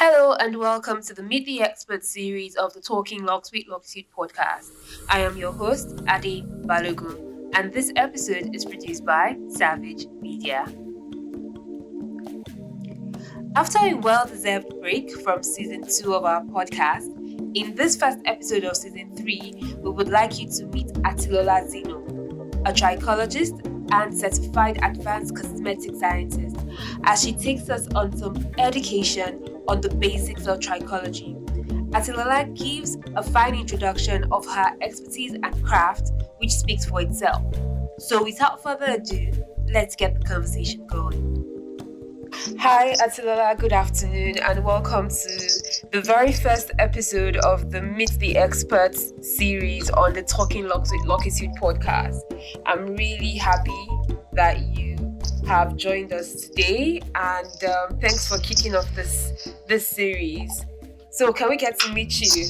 Hello and welcome to the Meet the Expert series of the Talking Locs with Locitude podcast. I am your host, Ade Balogun, and this episode is produced by Savage Media. After a well-deserved break from season 2 of our podcast, in this first episode of season 3, we would like you to meet Atilola Zino, a trichologist and certified advanced cosmetic scientist, as she takes us on some education on the basics of trichology. Atilola gives a fine introduction of her expertise and craft, which speaks for itself. So without further ado, let's get the conversation going. Hi Atilola, good afternoon and welcome to the very first episode of the Meet the Experts series on the Talking Locs with Locitude podcast. I'm really happy that you have joined us today and thanks for kicking off this series. So can we get to meet you?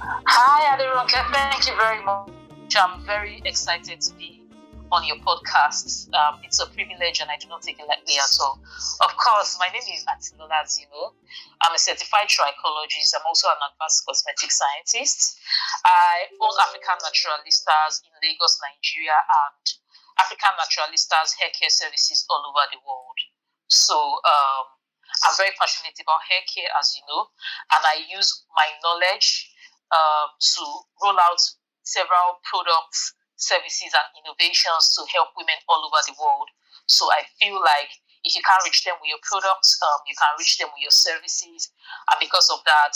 Hi Ade, thank you very much. I'm very excited to be on your podcast. It's a privilege and I do not take it lightly at all. Of course, my name is Atilola Zino. I'm a certified trichologist. I'm also an advanced cosmetic scientist. I own African Naturalistas in Lagos, Nigeria, and African Naturalistas hair care services all over the world. So I'm very passionate about hair care, as you know, and I use my knowledge to roll out several products, services and innovations to help women all over the world. So I feel like if you can't reach them with your products, you can reach them with your services. And because of that,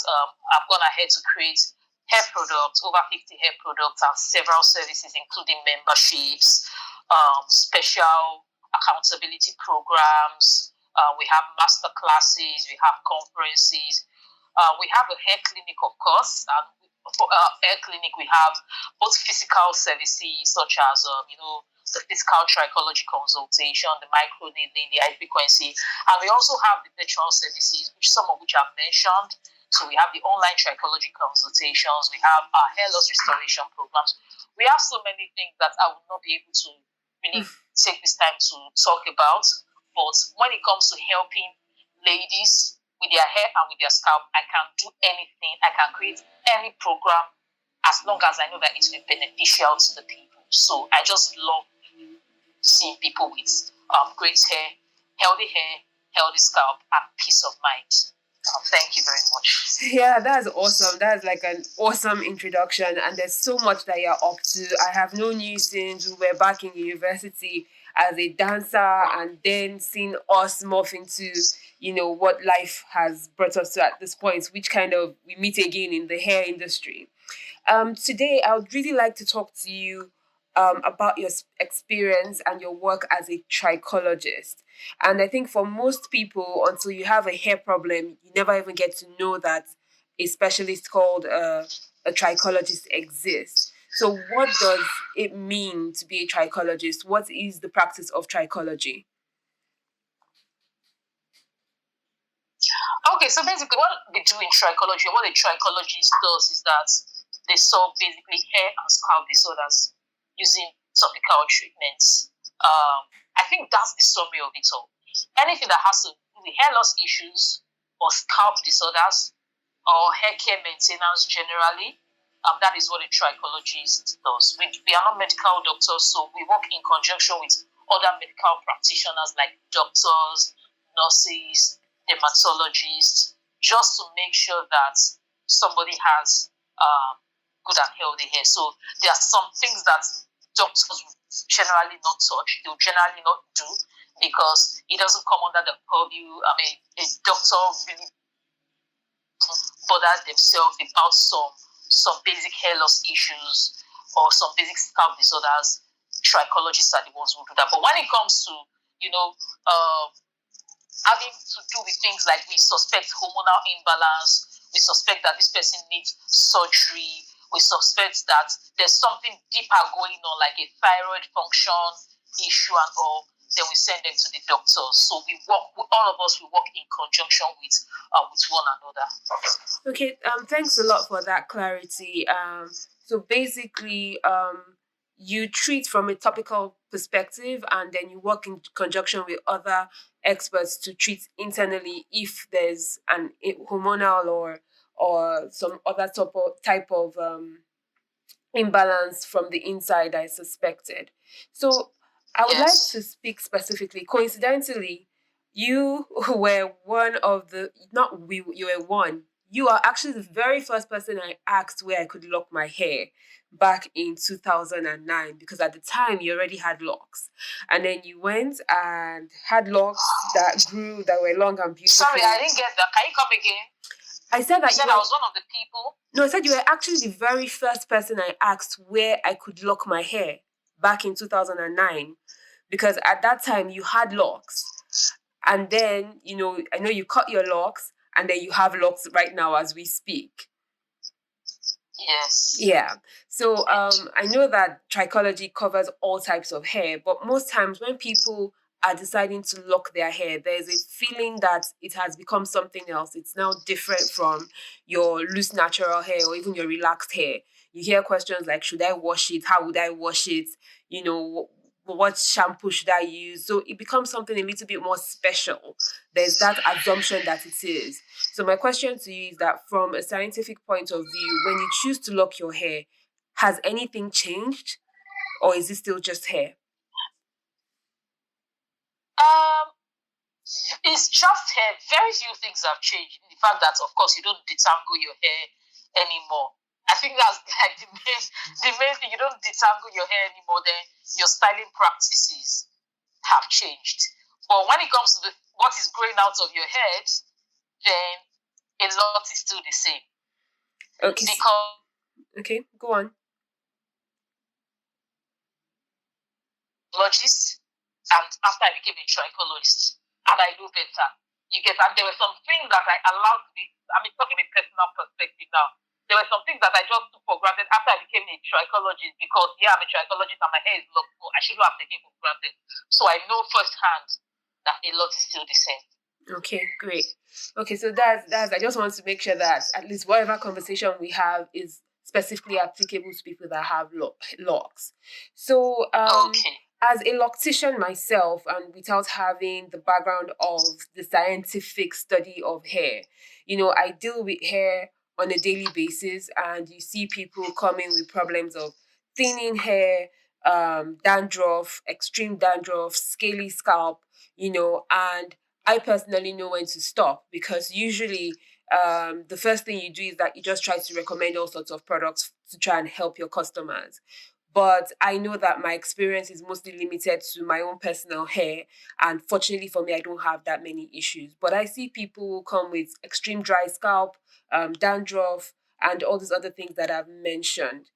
I've gone ahead to create hair products, over 50 hair products and several services, including memberships, special accountability programs. We have master classes, we have conferences. We have a hair clinic, of course, and for our hair clinic, we have both physical services such as, the physical trichology consultation, the microneedling, the high frequency, and we also have the virtual services, some of which I've mentioned. So we have the online trichology consultations, we have our hair loss restoration programs. We have so many things that I would not be able to really take this time to talk about. But when it comes to helping ladies with their hair and with their scalp, I can do anything. I can create any program as long as I know that it will be beneficial to the people. So I just love seeing people with great hair, healthy scalp, and peace of mind. Thank you very much. Yeah, that's awesome. That's like an awesome introduction, and there's so much that you're up to. I have known you since we were back in university as a dancer, and then seeing us morph into what life has brought us to at this point, which kind of we meet again in the hair industry. Today, I would really like to talk to you about your experience and your work as a trichologist. And I think for most people, until you have a hair problem, you never even get to know that a specialist called a trichologist exists. So what does it mean to be a trichologist? What is the practice of trichology? Okay, so basically what we do in trichology, what a trichologist does is that they solve basically hair and scalp disorders using topical treatments. I think that's the summary of it all. Anything that has to do with hair loss issues or scalp disorders or hair care maintenance generally, that is what a trichologist does. We are not medical doctors, so we work in conjunction with other medical practitioners like doctors, nurses, dermatologists, just to make sure that somebody has good and healthy hair. So there are some things that doctors will generally not touch, they will generally not do because it doesn't come under the purview. I mean, a doctor really bother themselves about some basic hair loss issues or some basic scalp disorders. Trichologists are the ones who do that. But when it comes to, having to do with things like we suspect hormonal imbalance, we suspect that this person needs surgery, we suspect that there's something deeper going on, like a thyroid function issue and all, then we send them to the doctors. So we work, all of us, we work in conjunction with one another. Okay, thanks a lot for that clarity. So basically, you treat from a topical perspective, and then you work in conjunction with other experts to treat internally if there's an hormonal or some other type of imbalance from the inside I suspected. So I would like to speak specifically. Coincidentally, you were one of the not we you were one. You are actually the very first person I asked where I could lock my hair back in 2009, because at the time you already had locks. And then you went and had locks that grew, that were long and beautiful. Sorry, I didn't get that. Can you come again? I said that you said I was one of the people. No, I said you were actually the very first person I asked where I could lock my hair back in 2009, because at that time you had locks. And then, I know you cut your locks, and then you have locks right now as we speak. Yes. Yeah. So I know that trichology covers all types of hair, but most times when people are deciding to lock their hair, there's a feeling that it has become something else. It's now different from your loose natural hair or even your relaxed hair. You hear questions like, should I wash it? How would I wash it? What shampoo should I use? So it becomes something a little bit more special. There's that assumption that it is. So my question to you is that from a scientific point of view, when you choose to lock your hair, has anything changed, or is it still just hair? It's just hair. Very few things have changed. The fact that, of course, you don't detangle your hair anymore. I think that's like the main thing. You don't detangle your hair anymore. Then your styling practices have changed. But when it comes to what is growing out of your head, then a lot is still the same. Okay. Okay, go on. Logist, and after I became a trichologist, and I know better. You get, and there were some things that I allowed to be. Talking in personal perspective now. There were some things that I just took for granted after I became a trichologist, because I'm a trichologist and my hair is locked, so I shouldn't have taken for granted. So I know firsthand that a lot is still the same. Okay, great. Okay, so that's I just want to make sure that at least whatever conversation we have is specifically applicable to people that have locks. So okay. As a loctician myself, and without having the background of the scientific study of hair, I deal with hair on a daily basis, and you see people coming with problems of thinning hair, dandruff, extreme dandruff, scaly scalp, and I personally know when to stop, because usually the first thing you do is that you just try to recommend all sorts of products to try and help your customers. But I know that my experience is mostly limited to my own personal hair. And fortunately for me, I don't have that many issues. But I see people come with extreme dry scalp, dandruff, and all these other things that I've mentioned.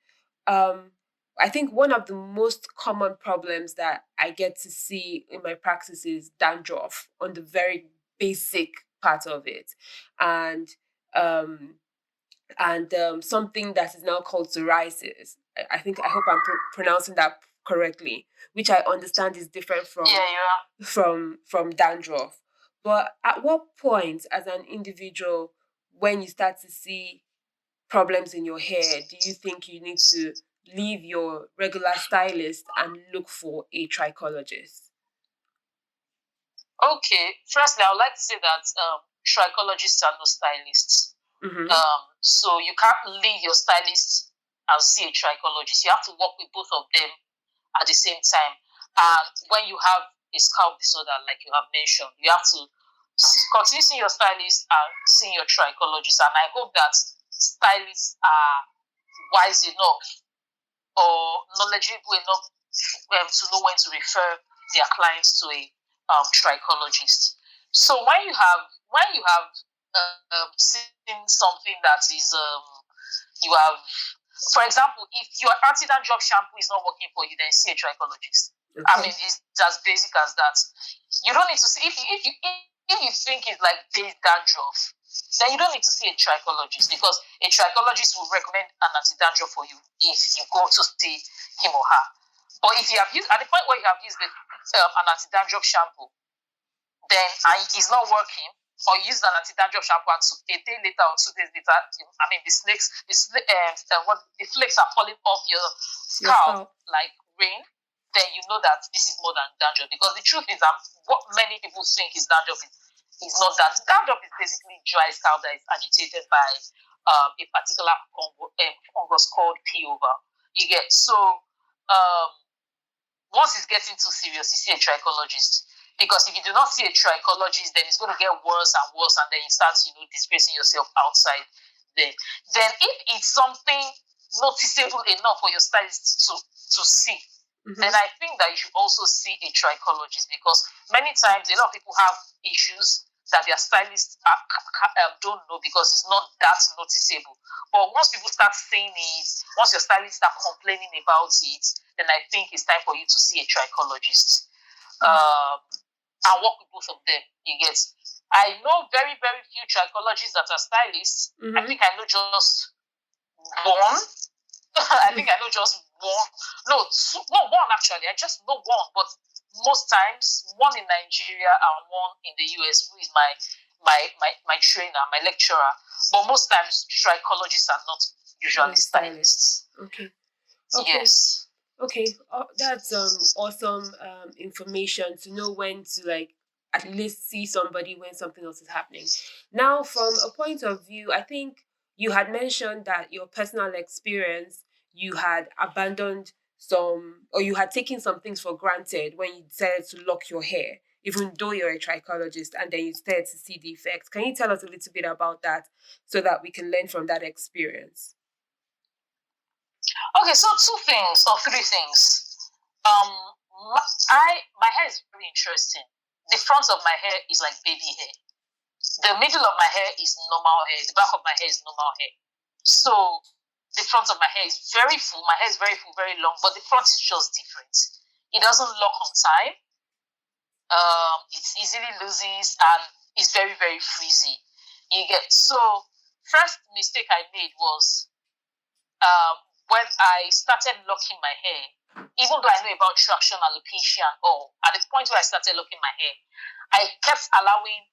I think one of the most common problems that I get to see in my practice is dandruff on the very basic part of it. And something that is now called psoriasis. I hope I'm pronouncing that correctly, which I understand is different from dandruff. But at what point, as an individual, when you start to see problems in your hair, do you think you need to leave your regular stylist and look for a trichologist? Okay, firstly, I would like to say that trichologists are no stylists. Mm-hmm. So you can't leave your stylist and see a trichologist. You have to work with both of them at the same time. And when you have a scalp disorder, like you have mentioned, you have to continue seeing your stylist and seeing your trichologist. And I hope that stylists are wise enough or knowledgeable enough to know when to refer their clients to a trichologist. So when you have seen something that is you have, for example, if your anti-dandruff shampoo is not working for you, then see a trichologist. Okay. It's as basic as that. You don't need to see if you think it's like base dandruff, then you don't need to see a trichologist, because a trichologist will recommend an anti-dandruff for you if you go to see him or her. But if you have used, at the point where you have used an anti-dandruff shampoo, then it's not working, or you use an anti-dandruff shampoo, and a day later or 2 days later, the flakes are falling off your scalp like rain, then you know that this is more than dandruff. Because the truth is that what many people think is dandruff is not that. Dandruff is basically dry scalp that is agitated by a particular fungus called P-over. You get so once it's getting too serious, you see a trichologist. Because if you do not see a trichologist, then it's going to get worse and worse, and then you start, disgracing yourself outside there. Then if it's something noticeable enough for your stylist to see, then I think that you should also see a trichologist, because many times a lot of people have issues that their stylists don't know because it's not that noticeable. But once people start saying it, once your stylists start complaining about it, then I think it's time for you to see a trichologist. And work with both of them. You get. I know very, very few trichologists that are stylists. I think I know just one. I think I know just one. No, one actually. I just know one. But most times, one in Nigeria and one in the US, who is my trainer, my lecturer. But most times, trichologists are not usually stylists. Okay. Yes. Okay, that's awesome information to know when to at least see somebody when something else is happening. Now, from a point of view, I think you had mentioned that your personal experience, you had abandoned or you had taken some things for granted when you decided to lock your hair, even though you're a trichologist, and then you started to see the effects. Can you tell us a little bit about that so that we can learn from that experience? Okay, so 2 things or 3 things. My hair is very interesting. The front of my hair is like baby hair. The middle of my hair is normal hair. The back of my hair is normal hair. So the front of my hair is very full. My hair is very full, very long, but the front is just different. It doesn't lock on time. It easily loses, and it's very, very frizzy. You get. So first mistake I made was when I started locking my hair, even though I know about traction, alopecia, and all, at the point where I started locking my hair, I kept allowing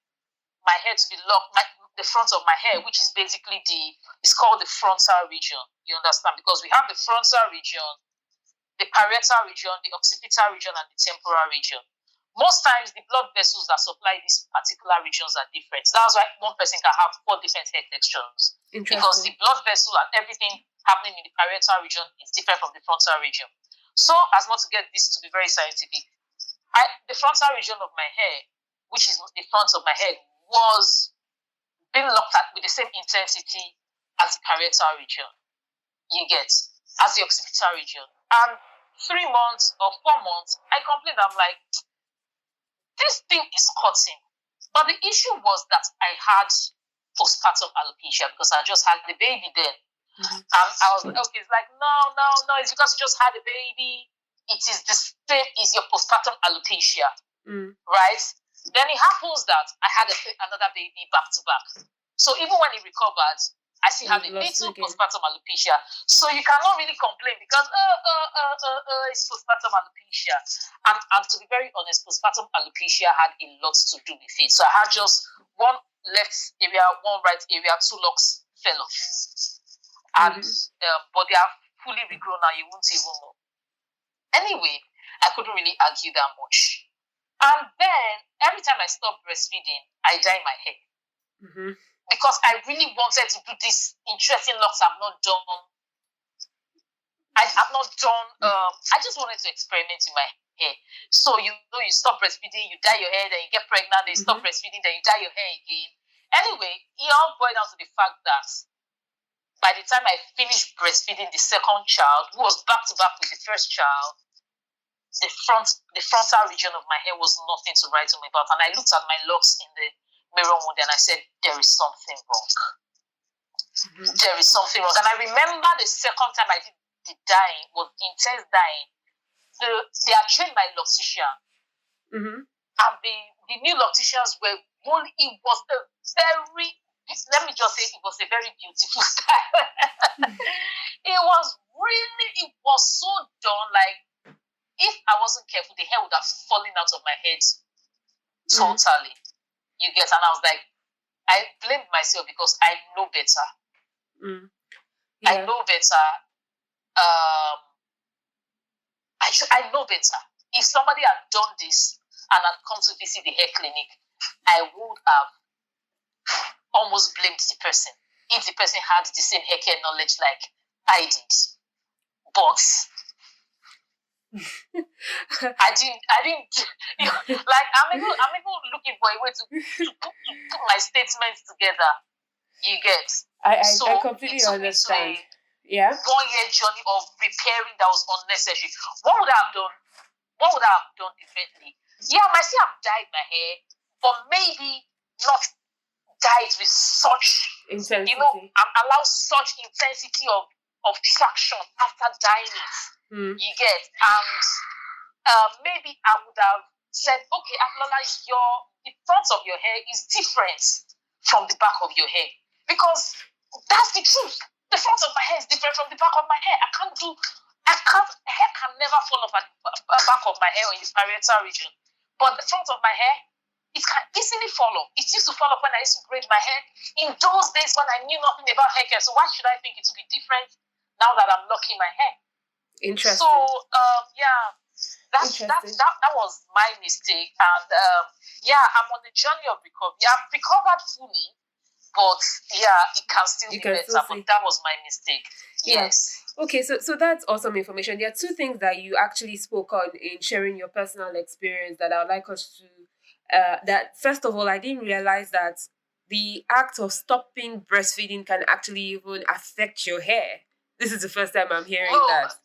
my hair to be locked, the front of my hair, which is basically it's called the frontal region. You understand? Because we have the frontal region, the parietal region, the occipital region, and the temporal region. Most times, the blood vessels that supply these particular regions are different. That's why one person can have 4 different hair textures. Because the blood vessel and everything happening in the parietal region is different from the frontal region. So, as not to get this to be very scientific, the frontal region of my hair, which is the front of my head, was being looked at with the same intensity as the parietal region. You get, as the occipital region. And 3 months or 4 months, I complained. I'm like, this thing is cutting. But the issue was that I had postpartum alopecia because I just had the baby then. And I was like, okay, it's like, no, it's because you just had a baby. It is the same as your postpartum alopecia, right? Then it happens that I had another baby back to back. So even when it recovered, I still have a little postpartum alopecia. So you cannot really complain because it's postpartum alopecia. And to be very honest, postpartum alopecia had a lot to do with it. So I had just one left area, one right area, 2 locks fell off. And but they are fully regrown now, you won't even know. Anyway, I couldn't really argue that much. And then every time I stopped breastfeeding, I dye my hair. Because I really wanted to do this interesting locks I've not done. I just wanted to experiment with my hair. So you stop breastfeeding, you dye your hair, then you get pregnant, then you stop breastfeeding, then you dye your hair again. Anyway, it all boiled down to the fact that by the time I finished breastfeeding the second child, who was back to back with the first child, the frontal region of my hair was nothing to write home about. And I looked at my locks in the mirror one day and I said, there is something wrong. There is something wrong. And I remember the second time I did the dyeing was intense dyeing. They had trained my loctician. And the new locticians were only, it was a very, let me just say, it was a very beautiful style. It was so done, like, if I wasn't careful, the hair would have fallen out of my head totally. You get, and I was like, I blamed myself because I know better. I know better. I know better. If somebody had done this and had come to visit the hair clinic, I would have almost blamed the person if the person had the same hair care knowledge like I did. But I didn't. Like I'm even looking for a way to put my statements together. You get? I completely understand. Yeah. 1 year journey of repairing that was unnecessary. What would I have done? What would I have done differently? Yeah, I might still have dyed my hair, but maybe not dyed with such intensity. Allow such intensity of traction after dyeing it. You get? And maybe I would have said, okay, Atilola, the front of your hair is different from the back of your hair. Because that's the truth. The front of my hair is different from the back of my hair. Hair can never fall off at the back of my hair or in the parietal region. But the front of my hair, it can easily fall off. It used to fall off when I used to braid my hair in those days when I knew nothing about hair care. So why should I think it would be different now that I'm locking my hair? Interesting. So, that was my mistake. And, I'm on the journey of recovery. I've recovered fully. But it can still be better. But that was my mistake. Yes. Okay, so that's awesome information. There are two things that you actually spoke on in sharing your personal experience that I would like us to. That first of all, I didn't realize that the act of stopping breastfeeding can actually even affect your hair. This is the first time I'm hearing that.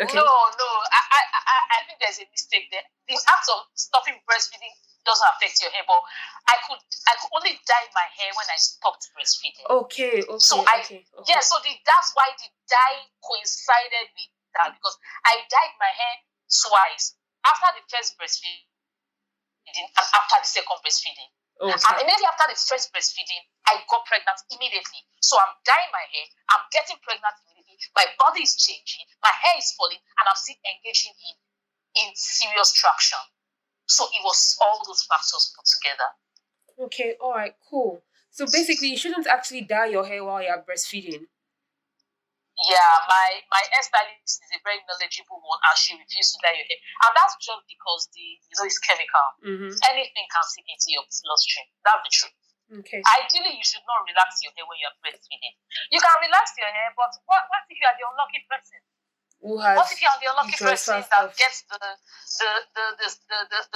Okay. No. I think there's a mistake there. The act of stopping breastfeeding doesn't affect your hair, but I could only dye my hair when I stopped breastfeeding. Okay. So that's why the dye coincided with that, because I dyed my hair twice, after the first breastfeeding and after the second breastfeeding. Okay. And immediately after the first breastfeeding, I got pregnant immediately. So I'm dyeing my hair, I'm getting pregnant immediately, my body is changing, my hair is falling, and I'm still engaging in serious traction. So it was all those factors put together. Okay, all right, cool. So basically, you shouldn't actually dye your hair while you're breastfeeding. Yeah, my hairstylist is a very knowledgeable one, and she refused to dye your hair, and that's just because it's chemical. Anything can sink into your bloodstream. That's the truth. Okay. Ideally, you should not relax your hair when you're breastfeeding. You can relax your hair, but what if you are the unlucky person? What if you are the unlucky person that gets the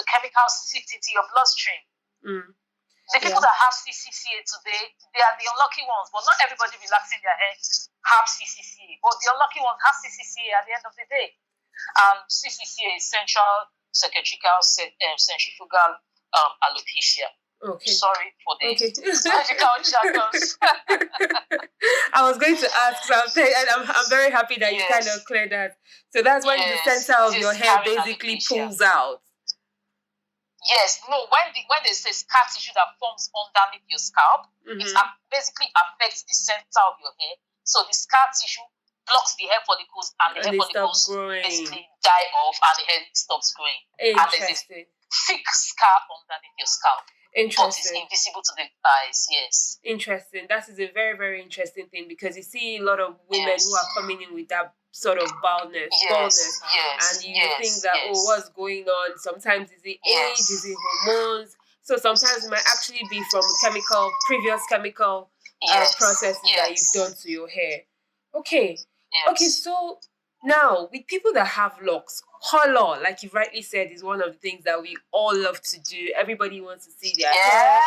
chemical sicked into your bloodstream? The people that have CCCA today, they are the unlucky ones. But not everybody relaxing their hair have CCCA. But the unlucky ones have CCCA at the end of the day. CCCA is central secretional centrifugal alopecia. Okay. Sorry for the medical jargons. I was going to ask something, and I'm very happy that you kind of cleared that. So that's when the center of your hair basically pulls out. Yes, no. When they say scar tissue that forms underneath your scalp, it basically affects the center of your hair. So the scar tissue blocks the hair follicles, and the hair follicles basically die off, and the hair stops growing. And there's a thick scar underneath your scalp. Interesting. But it's invisible to the eyes, yes. Interesting. That is a very, very interesting thing, because you see a lot of women who are coming in with that sort of baldness, and you think that, what's going on? Sometimes it's the age, it's the hormones. So sometimes it might actually be from previous chemical processes that you've done to your hair. Okay. Yes. Okay, so now with people that have locks, color, like you rightly said, is one of the things that we all love to do. Everybody wants to see their hair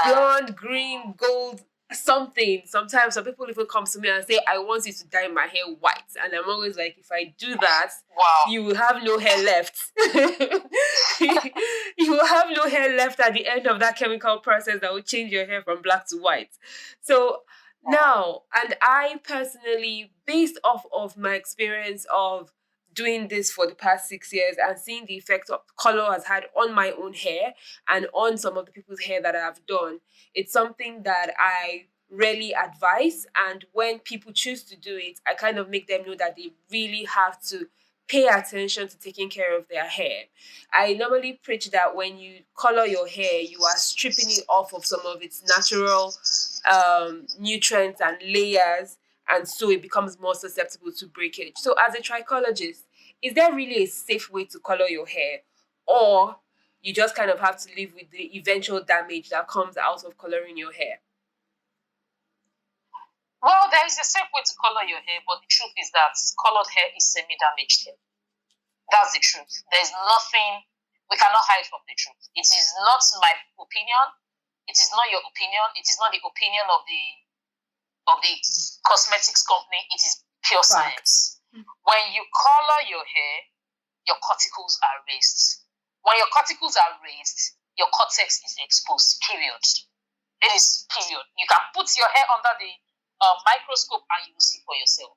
blonde, green, gold, something. Sometimes some people even come to me and say, I want you to dye my hair white. And I'm always like, if I do that, you will have no hair left. You will have no hair left at the end of that chemical process that will change your hair from black to white. So now, and I personally, based off of my experience of doing this for the past 6 years and seeing the effect of color has had on my own hair and on some of the people's hair that I've done, it's something that I rarely advise. And when people choose to do it, I kind of make them know that they really have to pay attention to taking care of their hair. I normally preach that when you color your hair, you are stripping it off of some of its natural nutrients and layers, and so it becomes more susceptible to breakage. So as a trichologist, is there really a safe way to color your hair, or you just kind of have to live with the eventual damage that comes out of coloring your hair? Well, there is a safe way to color your hair, but the truth is that colored hair is semi-damaged hair. That's the truth. There's nothing, we cannot hide from the truth. It is not my opinion. It is not your opinion. It is not the opinion of the cosmetics company. It is pure science. When you color your hair, your cuticles are raised. When your cuticles are raised, your cortex is exposed, period. It is period. You can put your hair under the microscope and you will see for yourself.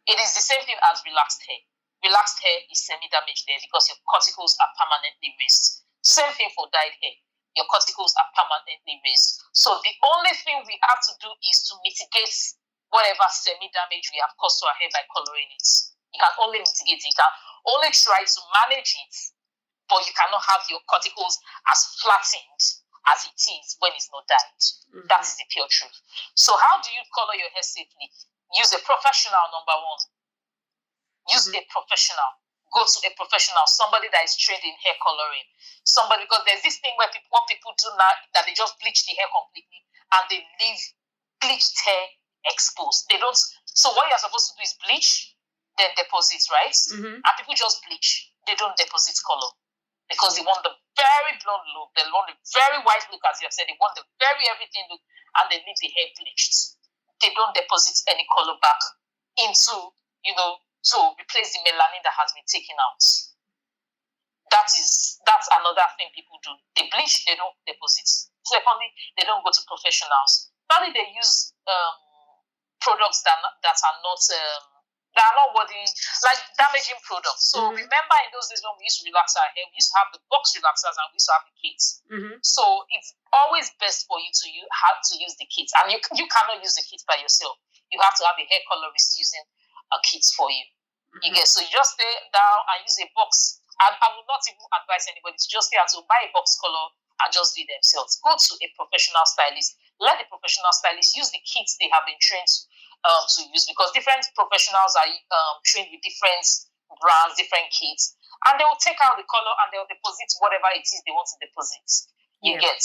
It is the same thing as relaxed hair. Relaxed hair is semi-damaged hair because your cuticles are permanently raised. Same thing for dyed hair. Your cuticles are permanently raised. So the only thing we have to do is to mitigate whatever semi-damage we have caused to our hair by coloring it. You can only mitigate it. You can only try to manage it, but you cannot have your cuticles as flattened as it is when it's not dyed. That is the pure truth. So how do you color your hair safely? Use a professional, number one. Use a professional. Go to a professional, somebody that is trained in hair coloring. Somebody, because there's this thing where what people do now, that they just bleach the hair completely and they leave bleached hair exposed. They don't. So what you're supposed to do is bleach, then deposit, right? And people just bleach. They don't deposit color because they want the very blonde look. They want the very white look, as you have said. They want the very everything look, and they leave the hair bleached. They don't deposit any color back into, to replace the melanin that has been taken out. That's another thing people do. They bleach, they don't deposit. Secondly, they don't go to professionals. Thirdly, they use products that are not worthy, like damaging products. So remember, in those days when we used to relax our hair, we used to have the box relaxers and we used to have the kits. So it's always best for you to have to use the kits, and you cannot use the kits by yourself. You have to have a hair colorist using a kit for you. You get, so you just stay down and use a box. I would not even advise anybody to just stay out to buy a box color and just do it themselves. Go to a professional stylist. Let the professional stylist use the kits they have been trained to use, because different professionals are trained with different brands, different kits, and they will take out the color and they will deposit whatever it is they want to deposit. You get?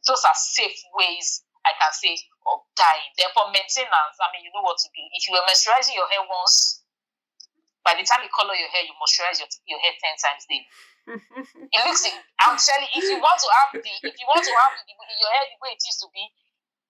Those are safe ways, I can say, of dyeing. Then for maintenance, you know what to do. If you were moisturizing your hair once, by the time you color your hair, you moisturize your hair 10 times daily. It looks. I'm telling you, if you want to have your hair the way it used to be,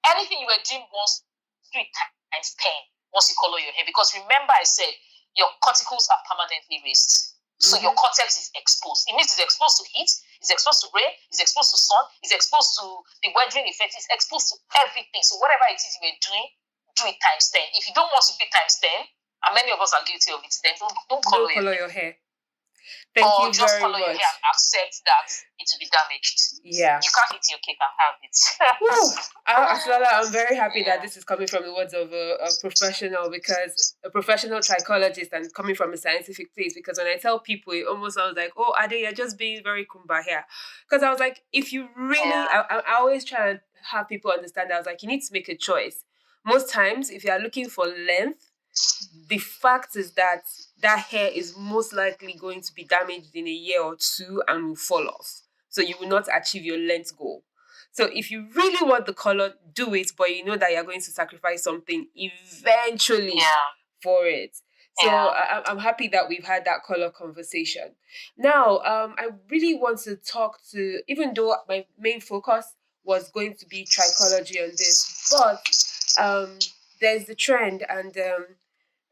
anything you were doing once, 3 times 10 once you color your hair. Because remember, I said your cuticles are permanently raised, so your cortex is exposed. It means it's exposed to heat, it's exposed to rain, it's exposed to sun, it's exposed to the weathering effect, it's exposed to everything. So whatever it is you were doing, do it times 10. If you don't want to do it times 10, and many of us are guilty of it, then don't color your hair. Thank or you just very color your much. hair and accept that it will be damaged. Yeah. You can't eat your cake and have it. Atilola, I'm very happy that this is coming from the words of a professional, because a professional trichologist, and coming from a scientific place, because when I tell people, it almost sounds like, oh, Ade, you're just being very kumbaya. Because I was like, if you really, I always try and have people understand that. I was like, you need to make a choice. Most times, if you are looking for length, the fact is that hair is most likely going to be damaged in a year or two and will fall off. So you will not achieve your length goal. So if you really want the color, do it, but you know that you're going to sacrifice something eventually for it. So I'm happy that we've had that color conversation. Now, I really want to talk to, even though my main focus was going to be trichology on this, but there's the trend, and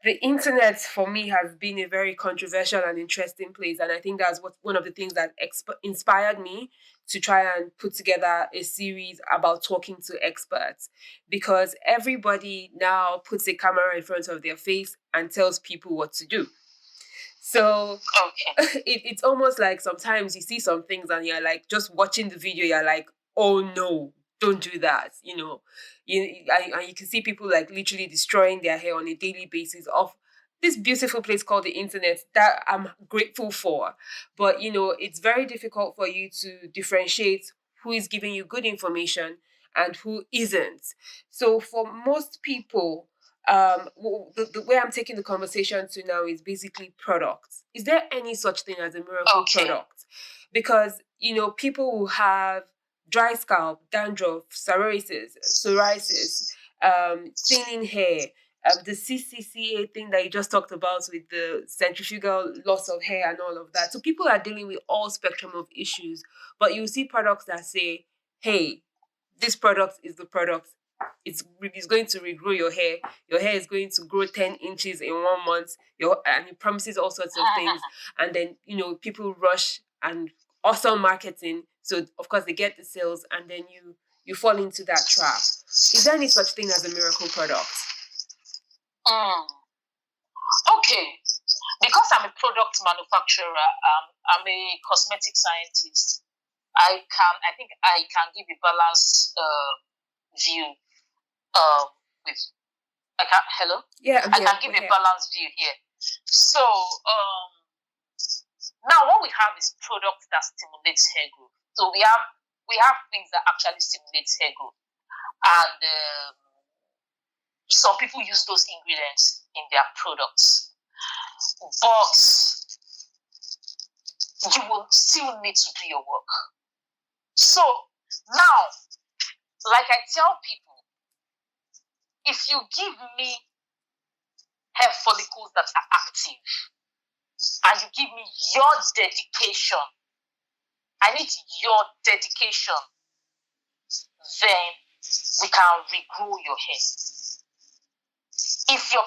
the internet for me has been a very controversial and interesting place, and I think that's one of the things that inspired me to try and put together a series about talking to experts, because everybody now puts a camera in front of their face and tells people what to do. So it's almost like sometimes you see some things and you're like, just watching the video, you're like, oh no, don't do that, you know. And you can see people like literally destroying their hair on a daily basis of this beautiful place called the internet that I'm grateful for. But, it's very difficult for you to differentiate who is giving you good information and who isn't. So for most people, the way I'm taking the conversation to now is basically products. Is there any such thing as a miracle product? Because, people will have dry scalp, dandruff, psoriasis, thinning hair, the CCCA thing that you just talked about with the centrifugal loss of hair and all of that. So people are dealing with all spectrum of issues, but you see products that say, hey, this product is the product. It's going to regrow your hair. Your hair is going to grow 10 inches in 1 month. And it promises all sorts of things. And then, people rush and awesome marketing. So, of course, they get the sales and then you fall into that trap. Is there any such thing as a miracle product? Okay. Because I'm a product manufacturer, I'm a cosmetic scientist. I think I can give a balanced view. Hello? Yeah, I can give a balanced view here. So now what we have is products that stimulates hair growth. So we have things that actually stimulate hair growth, and some people use those ingredients in their products, but you will still need to do your work. So now, like I tell people, if you give me hair follicles that are active and you give me your dedication, I need your dedication, then we can regrow your hair. If we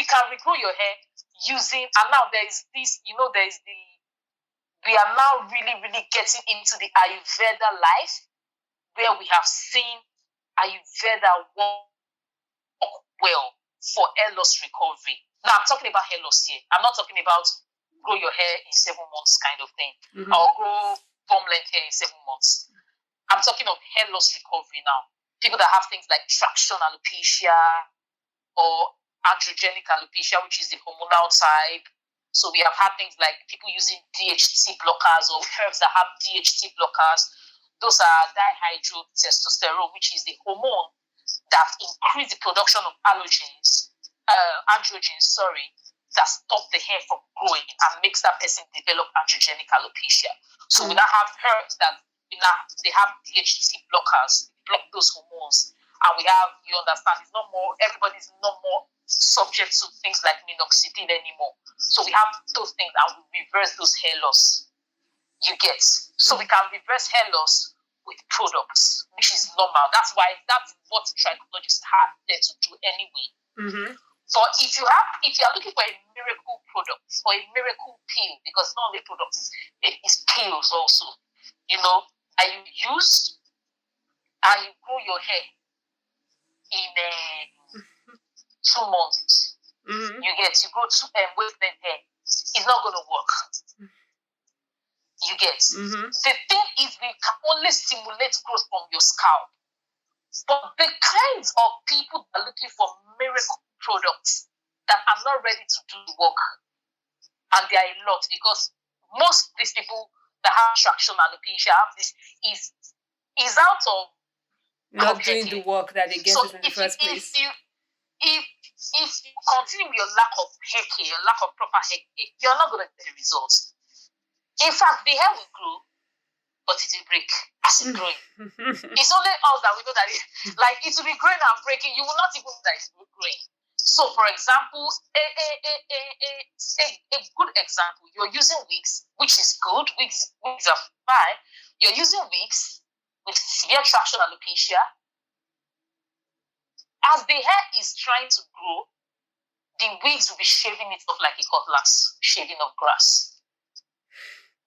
can regrow your hair using, and now there is this, we are now really, really getting into the Ayurveda life, where we have seen Ayurveda work well for hair loss recovery. Now I'm talking about hair loss here. I'm not talking about grow your hair in 7 months kind of thing, or grow bum length hair in 7 months. I'm talking of hair loss recovery now. People that have things like traction alopecia or androgenic alopecia, which is the hormonal type. So we have had things like people using DHT blockers or herbs that have DHT blockers. Those are dihydrotestosterone, which is the hormone that increase the production of androgens, that stop the hair from growing and makes that person develop androgenic alopecia. So we now have herbs that they have DHT blockers, block those hormones. And we have, everybody's not more subject to things like minoxidil anymore. So we have those things and we reverse those hair loss. You get. So we can reverse hair loss with products, which is normal. That's what trichologists have there to do anyway. But if you're looking for a miracle product or a miracle pill, because not only products, it's pills also. And you use and you grow your hair in 2 months. You go to wavelength hair. It's not going to work. You get. The thing is, we can only stimulate growth from your scalp. But the kinds of people that are looking for miracle products that are not ready to do the work, and there are a lot, because most of these people that have traction alopecia have this is out of not doing the work that they get in the first place. If you continue with your lack of hair care, your lack of proper hair care, you're not going to get the results. In fact, the hair will grow, but it will break as it's growing. It's only us that we know that it will be growing and breaking. You will not even know that it's growing. So, for example, a good example, you're using wigs, which is good. Wigs are fine. You're using wigs with severe traction alopecia. As the hair is trying to grow, the wigs will be shaving it off like a cutlass, shaving off grass.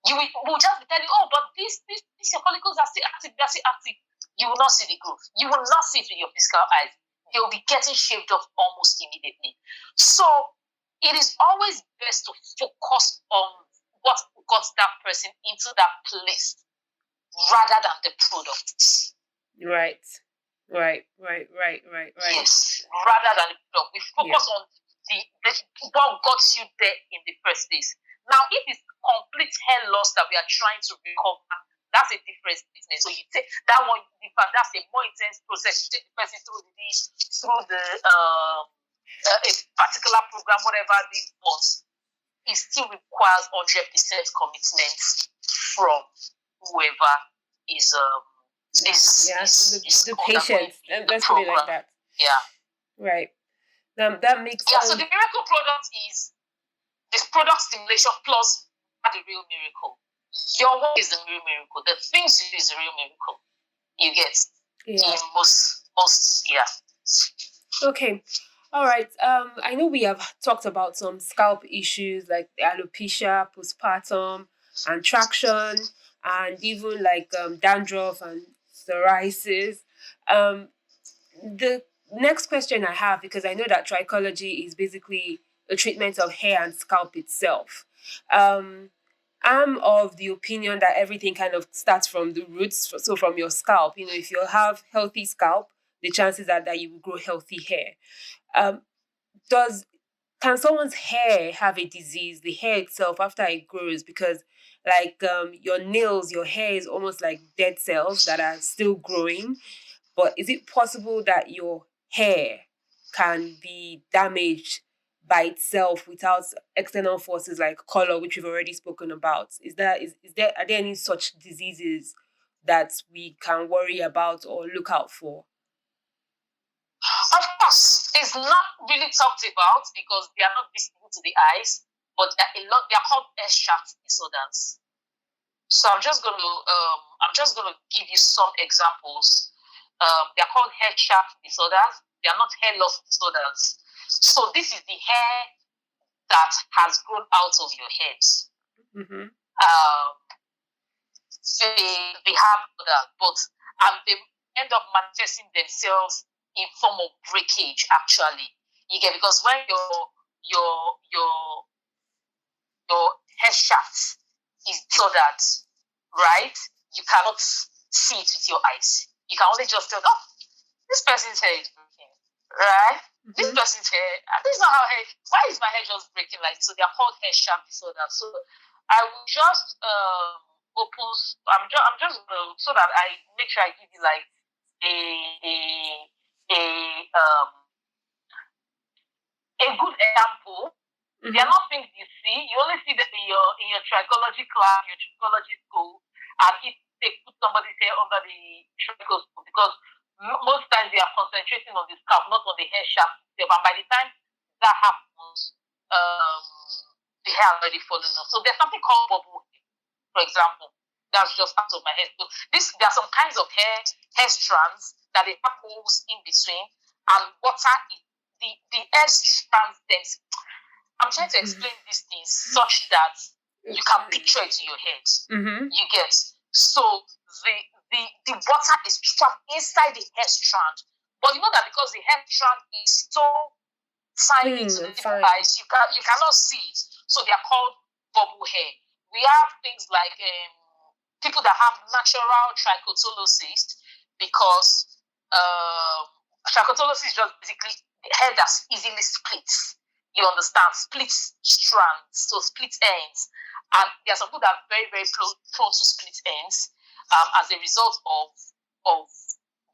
You will just be telling, but these your follicles are still active, they are still active. You will not see the growth. You will not see it with your physical eyes. They will be getting shaved off almost immediately. So it is always best to focus on what got that person into that place rather than the product. Right. Yes, rather than the product. We focus on what got you there in the first place. Now, if it's complete hair loss that we are trying to recover, that's a different statement. So you take that one, that's a more intense process. You take the person through the a particular program, whatever this was. It still requires 100% commitment from whoever is the patient. Let's put it like that. Yeah. Right. That makes sense. So the miracle product is this product stimulation plus the real miracle. Your work is the real miracle. The things you do is the real miracle. You get in most. Okay. All right. I know we have talked about some scalp issues like alopecia, postpartum, and traction, and even like dandruff and psoriasis. The next question I have, because I know that trichology is basically a treatment of hair and scalp itself. I'm of the opinion that everything kind of starts from the roots, so from your scalp. If you have healthy scalp, the chances are that you will grow healthy hair. Can someone's hair have a disease, the hair itself, after it grows? Because like your nails, your hair is almost like dead cells that are still growing. But is it possible that your hair can be damaged by itself without external forces like color, which we've already spoken about? Are there any such diseases that we can worry about or look out for? Of course, it's not really talked about because they are not visible to the eyes, but they are called hair shaft disorders. So I'm just going to give you some examples. They are called hair shaft disorders. They are not hair loss disorders. So this is the hair that has grown out of your head. Mm-hmm. They have that, but they end up manifesting themselves in form of breakage. Actually, you get, because when your hair shaft is disordered, right? You cannot see it with your eyes. You can only just tell, this person's hair is breaking, right? Mm-hmm. This person's hair, this is not how hair. Why is my hair just breaking like? So they are called hair shaft disorders. So I will just I'm just so that I make sure I give you like a good example. Mm-hmm. They are not things you see. You only see them in your trichology class, your trichology school, and if they put somebody's hair under the trichoscope, because most times they are concentrating on the scalp, not on the hair shaft itself. And by the time that happens, the hair already falling off. So there's something called bubble hair, for example. That's just out of my head. So there are some kinds of hair strands that they have holes in between, and water is the hair strands. I'm trying to explain these things such that you can picture it in your head. Mm-hmm. You get. So the water is trapped inside the hair strand, but you know that because the hair strand is so tiny to the eyes, you cannot see it. So they are called bubble hair. We have things like people that have natural tricholosis, because tricholosis is just basically the hair that's easily splits. You understand? Split strands, so split ends. And there are some people that are very, very prone to split ends as a result of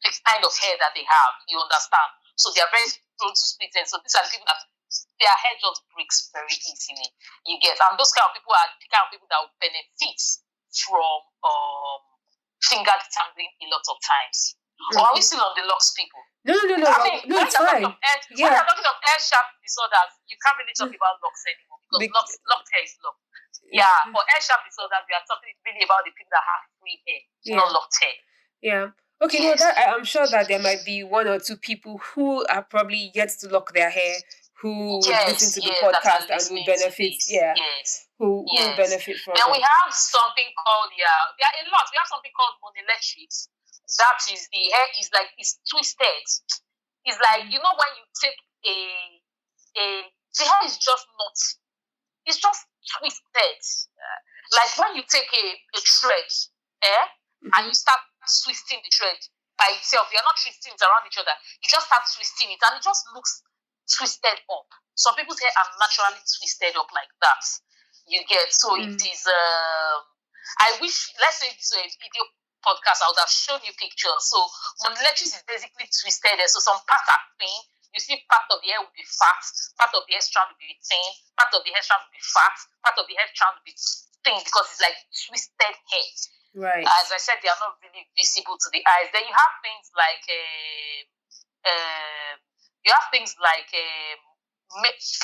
the kind of hair that they have. You understand? So they are very prone to split ends. So these are the people that their hair just breaks very easily. You get? And those kind of people are the kind of people that will benefit from finger detangling a lot of times. Mm-hmm. Or are we still on the locks, people? No, it's fine. When you're talking of hair shaft disorders, you can't really talk about locks anymore, because locked hair is locked. Yeah, for hair shaft disorders, we are talking really about the people that have free hair, not locked hair. Yeah. Okay, yes. I'm sure that there might be one or two people who are probably yet to lock their hair, who would listen to the podcast and will benefit. Who will benefit from it. Then we have something called, there are a lot. We have something called monoelectrics. That is, the hair is like, it's twisted. It's like, you know, when you take the hair is just not, it's just twisted. Like when you take a thread, and you start twisting the thread by itself, you're not twisting it around each other. You just start twisting it, and it just looks twisted up. Some people's hair are naturally twisted up like that. You get, so it is. I wish, let's say it's a video podcast, I would have shown you pictures. So lettuce is basically twisted. So some parts are thin. You see, part of the hair will be fat, part of the hair strand will be thin, part of the hair strand will be fat, part of the hair strand will be thin because it's like twisted hair. Right. As I said, they are not really visible to the eyes. Then you have things like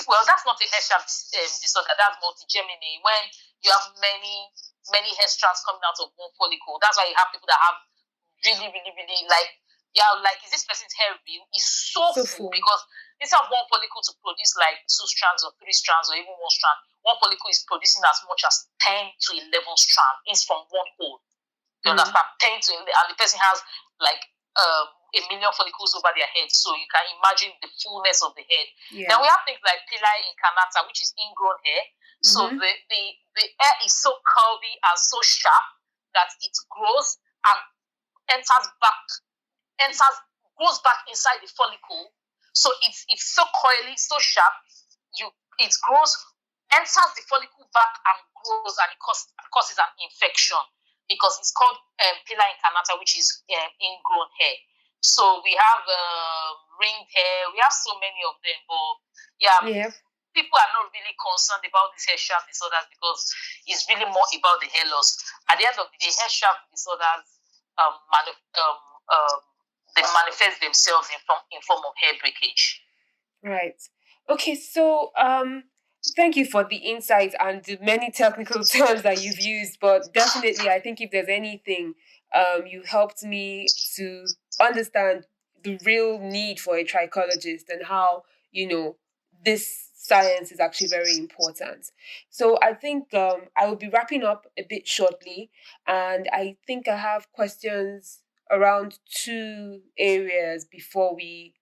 well, that's not a hair strand disorder. That's multigeminy. When you have many hair strands coming out of one follicle, that's why you have people that have really, really, really like is this person's hair real? It's so full because instead of one follicle to produce like 2 strands or 3 strands or even 1 strand, one follicle is producing as much as 10 to 11 strands. It's from one hole. You understand? 10 to 11, and the person has like 1 million follicles over their head. So you can imagine the fullness of the head. Yeah. Then we have things like pilae incarnata, which is ingrown hair. So the hair is so curvy and so sharp that it grows and goes back inside the follicle. So it's so coily, so sharp. It grows, enters the follicle back and grows, and it causes an infection because it's called pilae incarnata, which is ingrown hair. So we have ringed hair. We have so many of them, but people are not really concerned about these hair shaft disorders because it's really more about the hair loss. At the end of the day, hair shaft disorders they manifest themselves in form of hair breakage. Right. Okay, so thank you for the insight and the many technical terms that you've used, but definitely I think if there's anything, you helped me to understand the real need for a trichologist and how, this science is actually very important. So I think I will be wrapping up a bit shortly, and I think I have questions around 2 areas before we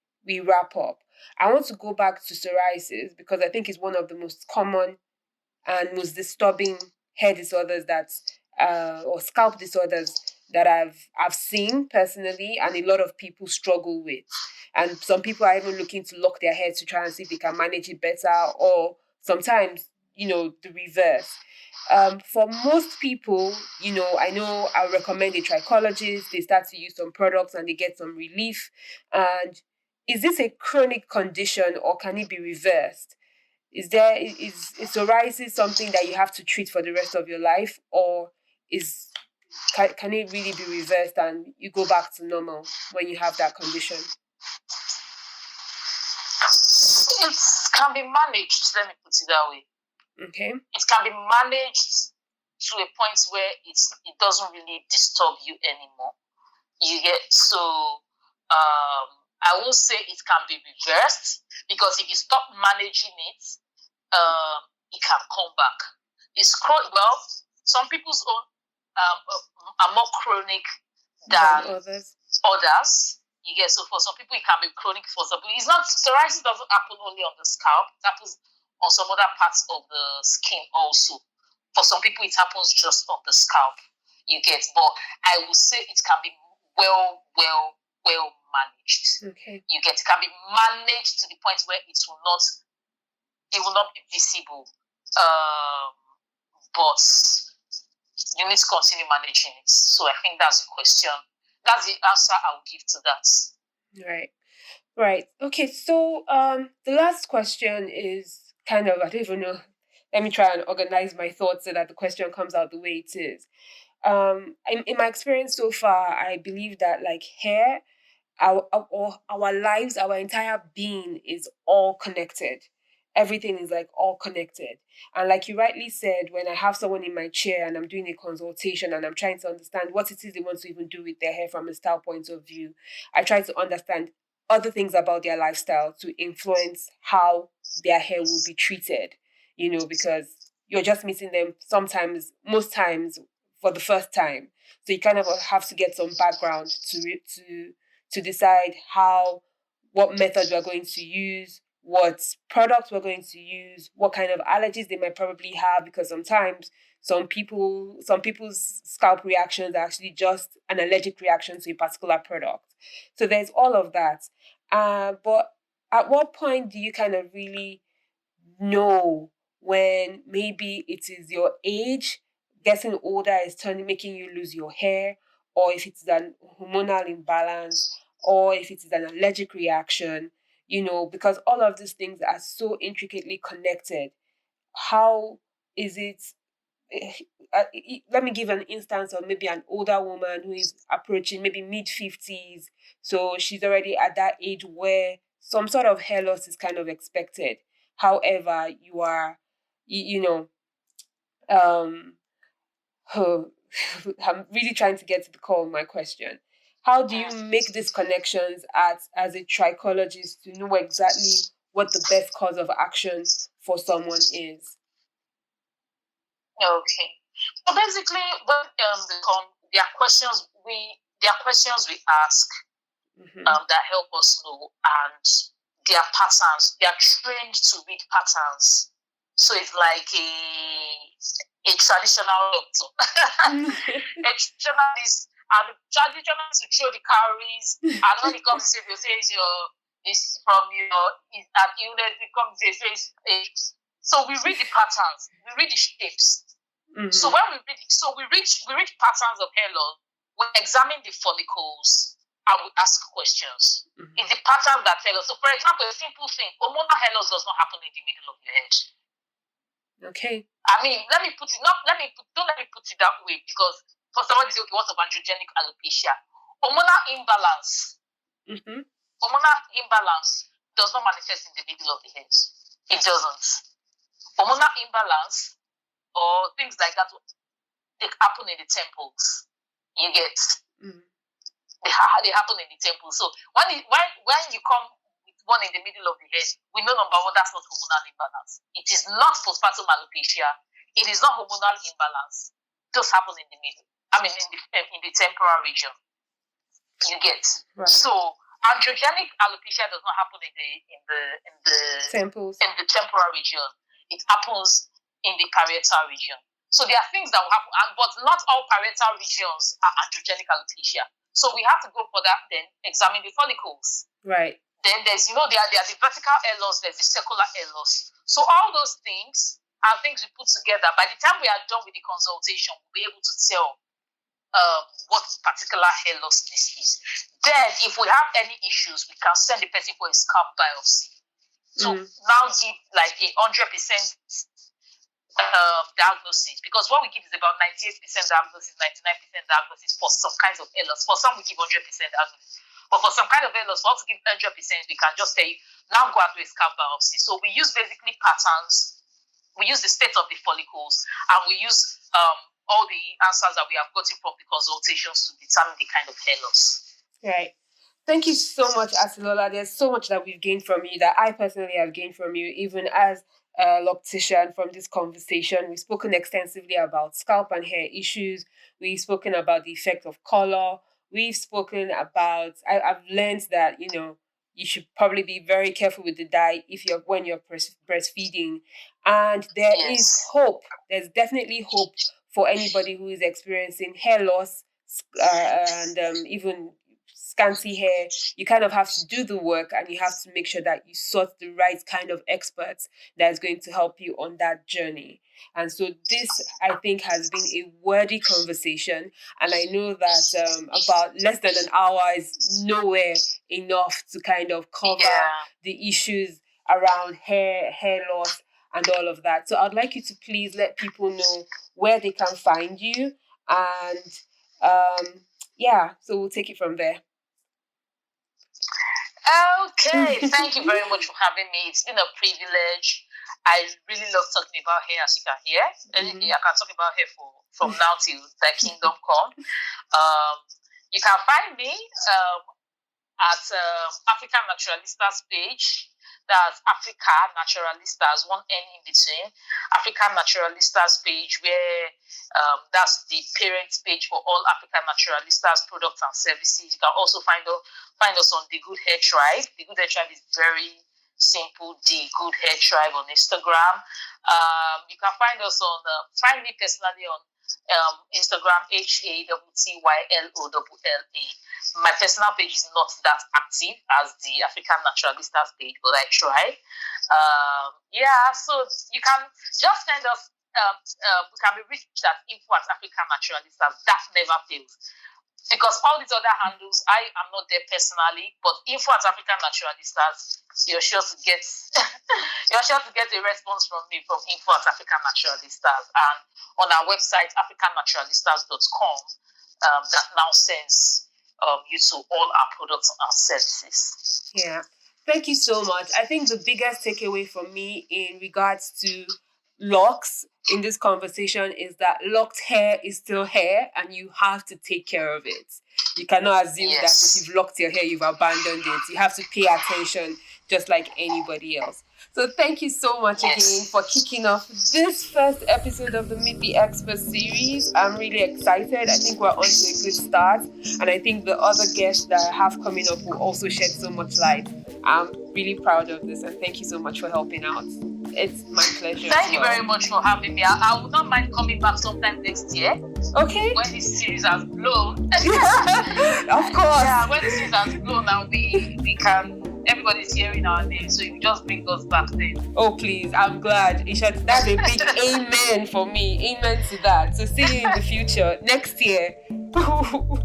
wrap up. I want to go back to psoriasis because I think it's one of the most common and most disturbing hair disorders or scalp disorders that I've seen personally, and a lot of people struggle with. And some people are even looking to lock their hair to try and see if they can manage it better, or sometimes, the reverse. For most people, I know I'll recommend a trichologist. They start to use some products and they get some relief. And is this a chronic condition or can it be reversed? Is psoriasis something that you have to treat for the rest of your life, or can it really be reversed and you go back to normal when you have that condition? It can be managed, let me put it that way. Okay. It can be managed to a point where it doesn't really disturb you anymore. You get, so I will say it can be reversed because if you stop managing it, it can come back. Well, some people's own are more chronic than others. You get, so for some people it can be chronic. For some people, psoriasis doesn't happen only on the scalp. It happens on some other parts of the skin also. For some people, it happens just on the scalp. You get, but I will say it can be well managed. Okay. You get, it can be managed to the point where it will not be visible. But you need to continue managing it. So I think that's the question. That's the answer I will give to that. Right. Okay, so the last question is kind of, I don't even know. Let me try and organize my thoughts so that the question comes out the way it is. In my experience so far, I believe that like hair, our lives, our entire being is all connected. Everything is like all connected. And like you rightly said, when I have someone in my chair and I'm doing a consultation and I'm trying to understand what it is they want to even do with their hair from a style point of view, I try to understand other things about their lifestyle to influence how their hair will be treated, because you're just meeting them most times for the first time. So you kind of have to get some background to decide what method we're going to use, what products we're going to use, what kind of allergies they might probably have, because sometimes some people's scalp reactions are actually just an allergic reaction to a particular product. So there's all of that. But at what point do you kind of really know when maybe it is your age, getting older is making you lose your hair, or if it's an hormonal imbalance, or if it is an allergic reaction, because all of these things are so intricately connected. How is it? Let me give an instance of maybe an older woman who is approaching maybe mid 50s. So she's already at that age where some sort of hair loss is kind of expected. However, you are, um, oh, I'm really trying to get to the core of my question. How do you make these connections as a trichologist to know exactly what the best course of action for someone is? Okay. So basically, when they come, there are questions we ask that help us know, and their patterns. They are trained to read patterns. So it's like a traditional doctor. A traditionalist, and traditionalists will throw the calories, and when it comes to say it's from it's an illness, it comes to say it's. So we read the patterns, we read the shapes. So when we read patterns of hair loss, we examine the follicles and we ask questions. It's the pattern that tell us. So for example, a simple thing, hormonal hair loss does not happen in the middle of your head. Okay. I mean, don't let me put it that way, because for somebody say, okay, what's of androgenic alopecia? Hormonal imbalance. Hormonal imbalance does not manifest in the middle of the head. It doesn't. Hormonal imbalance or things like that, they happen in the temples. You get? They happen in the temples. So when you come with one in the middle of the head, we know number one, that's not hormonal imbalance. It is not postpartum alopecia. It is not hormonal imbalance. It does happen in the middle. I mean, in the temporal region. You get? Right. So androgenic alopecia does not happen in the temples, in the temporal region. It happens in the parietal region. So there are things that will happen, but not all parietal regions are androgenic alopecia. So we have to go for that, then examine the follicles. Right. Then there's, there are the vertical hair loss, there's the circular hair loss. So all those things are things we put together. By the time we are done with the consultation, we'll be able to tell what particular hair loss this is. Then if we have any issues, we can send the person for a scalp biopsy. So now give like 100% diagnosis, because what we give is about 98% diagnosis, 99% diagnosis for some kinds of hair loss. For some, we give 100% diagnosis. But for some kind of hair loss, for us to give 100%, we can just say, now go out to a scalp biopsy. So we use basically patterns, we use the state of the follicles, and we use all the answers that we have gotten from the consultations to determine the kind of hair loss. Right. Thank you so much, Atilola. There's so much that we've gained from you, that I personally have gained from you, even as a loctician, from this conversation. We've spoken extensively about scalp and hair issues. We've spoken about the effect of color. We've spoken about, I've learned that, you should probably be very careful with the diet when you're breastfeeding. And there is hope. There's definitely hope for anybody who is experiencing hair loss and even scanty hair. You kind of have to do the work, and you have to make sure that you sort the right kind of experts that is going to help you on that journey. And so this, I think, has been a worthy conversation. And I know that about less than an hour is nowhere enough to kind of cover the issues around hair loss, and all of that. So I'd like you to please let people know where they can find you. And so we'll take it from there. Okay, thank you very much for having me. It's been a privilege. I really love talking about hair, as you can hear. I can talk about hair from now till the kingdom come. You can find me at African Naturalistas page. That's Africa Naturalistas, one N in between. African Naturalistas page, where that's the parent page for all African Naturalistas products and services. You can also find us on The Good Hair Tribe. The Good Hair Tribe is very simple. The Good Hair Tribe on Instagram. You can find find me personally on Instagram, HATTYLOLLA. My personal page is not that active as the African Naturalistas page, but I try. So you can just send us. We can be reached at info@africannaturalistas. That never fails. Because all these other handles, I am not there personally, but info@africannaturalistas, you're sure to get a response from me from info@africannaturalistas, and on our website africannaturalistas.com, that now sends you to all our products and our services. Yeah, thank you so much. I think the biggest takeaway for me in regards to locks in this conversation is that locked hair is still hair and you have to take care of it. You cannot assume that if you've locked your hair, you've abandoned it. You have to pay attention just like anybody else. So thank you so much again for kicking off this first episode of the Meet the Expert series. I'm really excited. I think we're on to a good start. And I think the other guests that I have coming up will also shed so much light. I'm really proud of this and thank you so much for helping out. It's my pleasure. Thank you very much for having me. I would not mind coming back sometime next year. Okay. When this series has blown. Of course. Yeah, when the series has blown and we can, everybody's hearing our name, so you just bring us back then. Oh please, I'm glad. Isha, that's a big amen for me. Amen to that. So see you in the future. Next year.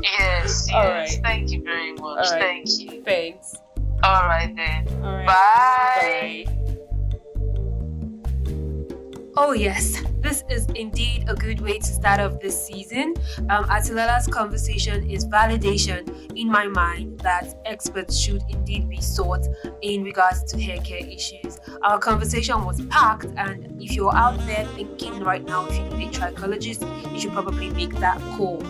Yes. All right. Thank you very much. Right. Thank you. Thanks. All right then. All right. Bye. Bye. Oh yes, this is indeed a good way to start off this season. Atilola's conversation is validation in my mind that experts should indeed be sought in regards to hair care issues. Our conversation was packed, and if you're out there thinking right now if you need a trichologist, you should probably make that call.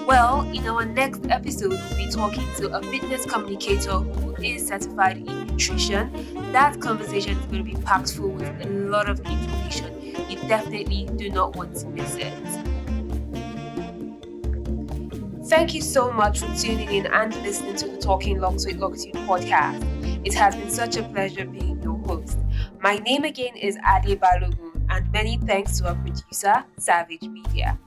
Well, in our next episode, we'll be talking to a fitness communicator who is certified in nutrition. That conversation is going to be packed full with a lot of information. You definitely do not want to miss it. Thank you so much for tuning in and listening to the Talking Locs with Locitude podcast. It has been such a pleasure being your host. My name again is Ade Balogun, and many thanks to our producer, Savage Media.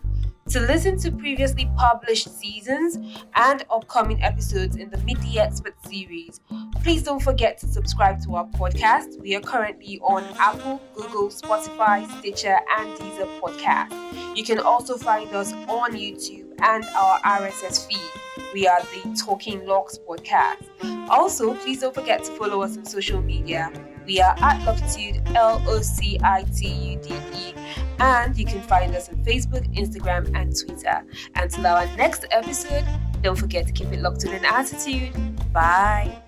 To listen to previously published seasons and upcoming episodes in the Meet the Expert series, please don't forget to subscribe to our podcast. We are currently on Apple, Google, Spotify, Stitcher, and Deezer podcast. You can also find us on YouTube and our RSS feed. We are the Talking Locs podcast. Also, please don't forget to follow us on social media. We are at Locitude, LOCITUDE, and you can find us on Facebook, Instagram, and Twitter. Until our next episode, don't forget to keep it locked with an attitude. Bye.